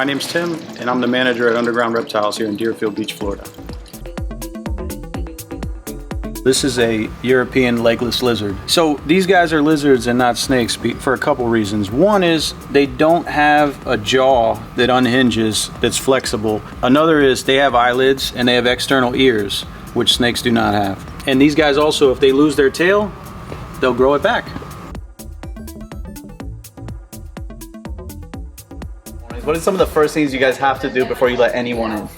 My name's Tim, and I'm the manager at Underground Reptiles here in Deerfield Beach, Florida. This is a European legless lizard. So these guys are lizards and not snakes for a couple reasons. One is they don't have a jaw that unhinges that's flexible. Another is they have eyelids and they have external ears, which snakes do not have. And these guys also, if they lose their tail, they'll grow it back. What are some of the first things you guys have to do before you let anyone in?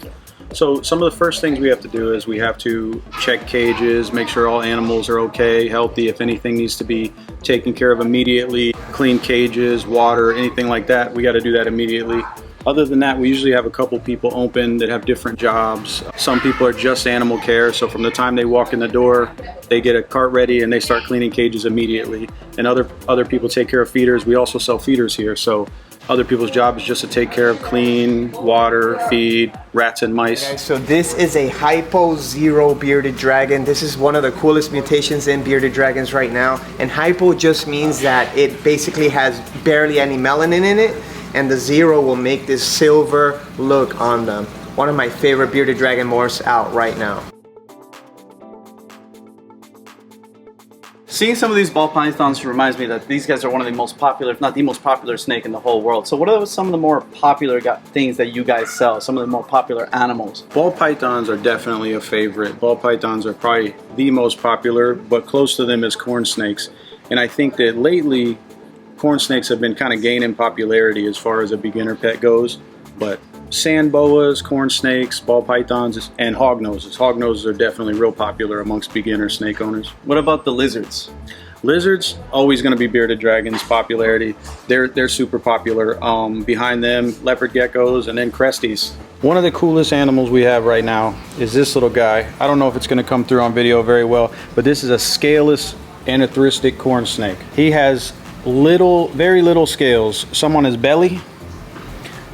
So some of the first things we have to do is we have to check cages, make sure all animals are okay, healthy. If anything needs to be taken care of immediately, clean cages, water, anything like that, we got to do that immediately. Other than that, we usually have a couple people open that have different jobs. Some people are just animal care, so from the time they walk in the door, they get a cart ready and they start cleaning cages immediately. And other people take care of feeders. We also sell feeders here, so other people's job is just to take care of clean, water, feed, rats and mice. Okay, so this is a Hypo Zero bearded dragon. This is one of the coolest mutations in bearded dragons right now. And hypo just means that it basically has barely any melanin in it, and the zero will make this silver look on them. One of my favorite bearded dragon morphs out right now. Seeing some of these ball pythons reminds me that these guys are one of the most popular, if not the most popular snake in the whole world. So what are some of the more popular things that you guys sell? Some of the more popular animals? Ball pythons are definitely a favorite. Ball pythons are probably the most popular, but close to them is corn snakes. And I think that lately, corn snakes have been kind of gaining popularity as far as a beginner pet goes. But sand boas, corn snakes, ball pythons, and hognoses. Hognoses are definitely real popular amongst beginner snake owners. What about the lizards? Lizards, always going to be bearded dragons popularity. They're super popular. Behind them, leopard geckos, and then cresties. One of the coolest animals we have right now is this little guy. I don't know if it's going to come through on video very well, but this is a scaleless anthristic corn snake. He has very little scales, some on his belly,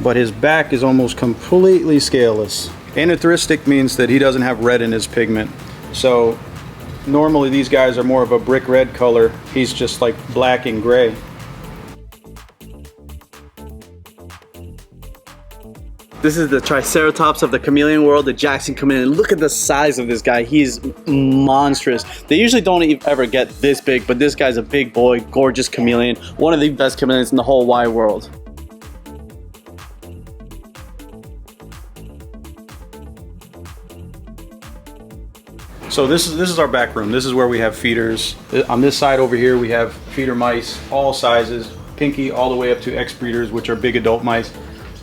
but his back is almost completely scaleless. Anthristic means that he doesn't have red in his pigment. So normally these guys are more of a brick red color. He's just like black and gray. This is the Triceratops of the chameleon world, the Jackson chameleon. Look at the size of this guy. He's monstrous. They usually don't ever get this big, but this guy's a big boy, gorgeous chameleon. One of the best chameleons in the whole wide world. So this is our back room. This is where we have feeders. On this side over here we have feeder mice, all sizes, pinky all the way up to ex-breeders, which are big adult mice.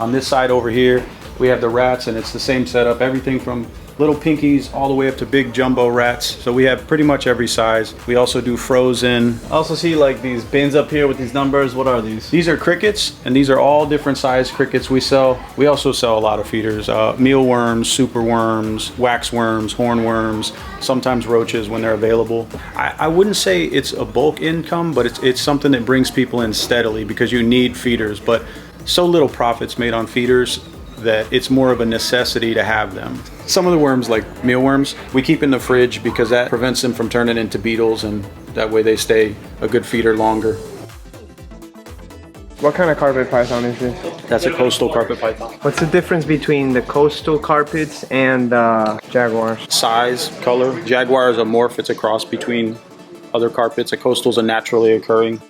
On this side over here we have the rats, and it's the same setup, everything from little pinkies all the way up to big jumbo rats. So we have pretty much every size. We also do frozen. I also see like these bins up here with these numbers. What are these? These are crickets, and these are all different size crickets we sell. We also sell a lot of feeders, mealworms, superworms, waxworms, hornworms, sometimes roaches when they're available. I wouldn't say it's a bulk income, but it's something that brings people in steadily because you need feeders, but so little profits made on feeders that it's more of a necessity to have them. Some of the worms, like mealworms, we keep in the fridge because that prevents them from turning into beetles, and that way they stay a good feeder longer. What kind of carpet python is this? That's a coastal carpet python. What's the difference between the coastal carpets and jaguars? Size, color. Jaguar is a morph. It's a cross between other carpets. A coastal is a naturally occurring.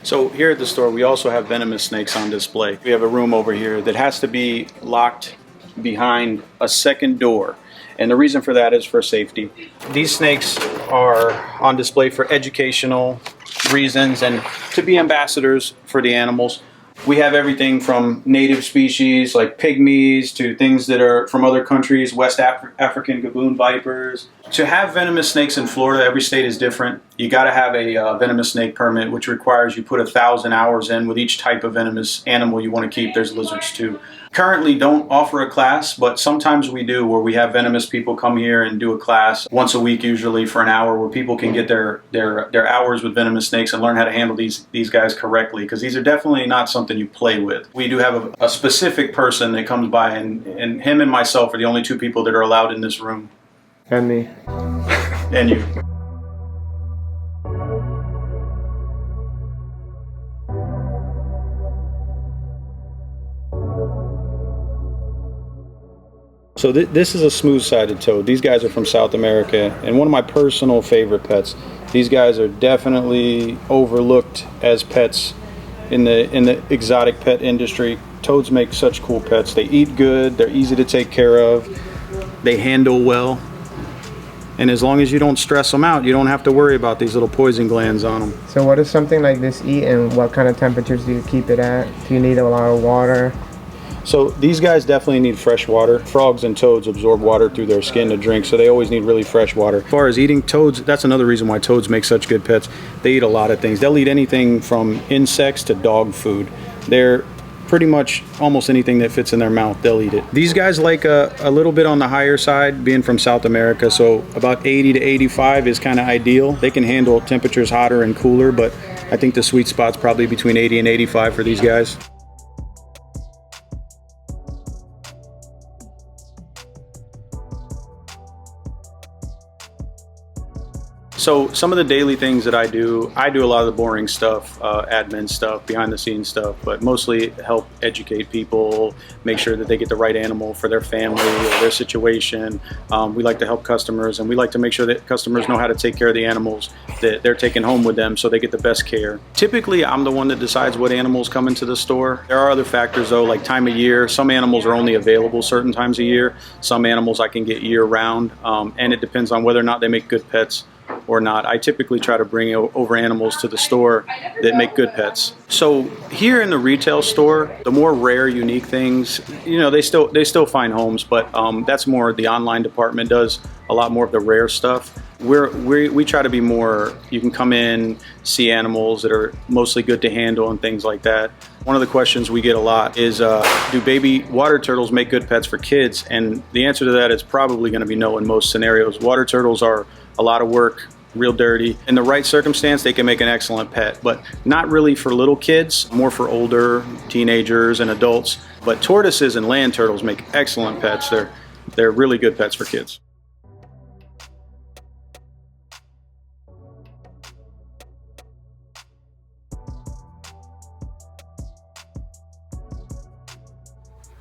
So here at the store, we also have venomous snakes on display. We have a room over here that has to be locked behind a second door. And the reason for that is for safety. These snakes are on display for educational reasons and to be ambassadors for the animals. We have everything from native species like pygmies to things that are from other countries, West African gaboon vipers. To have venomous snakes in Florida, every state is different. You got to have a venomous snake permit, which requires you put 1,000 hours in with each type of venomous animal you want to keep. There's lizards too. Currently don't offer a class, but sometimes we do, where we have venomous people come here and do a class once a week, usually for an hour, where people can get their hours with venomous snakes and learn how to handle these guys correctly, because these are definitely not something you play with. We do have a specific person that comes by, and him and myself are the only two people that are allowed in this room. And me. And you. So this is a smooth-sided toad. These guys are from South America, and one of my personal favorite pets. These guys are definitely overlooked as pets in the exotic pet industry. Toads make such cool pets. They eat good, they're easy to take care of, they handle well, and as long as you don't stress them out, you don't have to worry about these little poison glands on them. So what does something like this eat, and what kind of temperatures do you keep it at? Do you need a lot of water? So these guys definitely need fresh water. Frogs and toads absorb water through their skin to drink, so they always need really fresh water. As far as eating, toads, that's another reason why toads make such good pets. They eat a lot of things. They'll eat anything from insects to dog food. They're pretty much almost anything that fits in their mouth, they'll eat it. These guys like a little bit on the higher side, being from South America, so about 80 to 85 is kind of ideal. They can handle temperatures hotter and cooler, but I think the sweet spot's probably between 80 and 85 for these guys. So some of the daily things that I do a lot of the boring stuff, admin stuff, behind the scenes stuff, but mostly help educate people, make sure that they get the right animal for their family or their situation. We like to help customers, and we like to make sure that customers know how to take care of the animals that they're taking home with them so they get the best care. Typically, I'm the one that decides what animals come into the store. There are other factors though, like time of year. Some animals are only available certain times a year. Some animals I can get year round, and it depends on whether or not they make good pets or not. I typically try to bring over animals to the store that make good pets. So here in the retail store, the more rare, unique things, you know, they still find homes, but that's more the online department does a lot more of the rare stuff. We try to be more, you can come in, see animals that are mostly good to handle and things like that. One of the questions we get a lot is, do baby water turtles make good pets for kids? And the answer to that is probably going to be no in most scenarios. Water turtles are a lot of work, real dirty. In the right circumstance, they can make an excellent pet, but not really for little kids, more for older teenagers and adults. But tortoises and land turtles make excellent pets. They're really good pets for kids.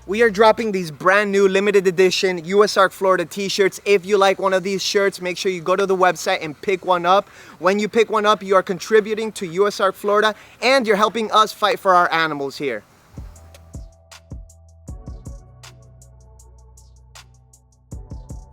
We are dropping these brand new limited edition USARK Florida t-shirts. If you like one of these shirts, make sure you go to the website and pick one up. When you pick one up, you are contributing to USARK Florida and you're helping us fight for our animals here.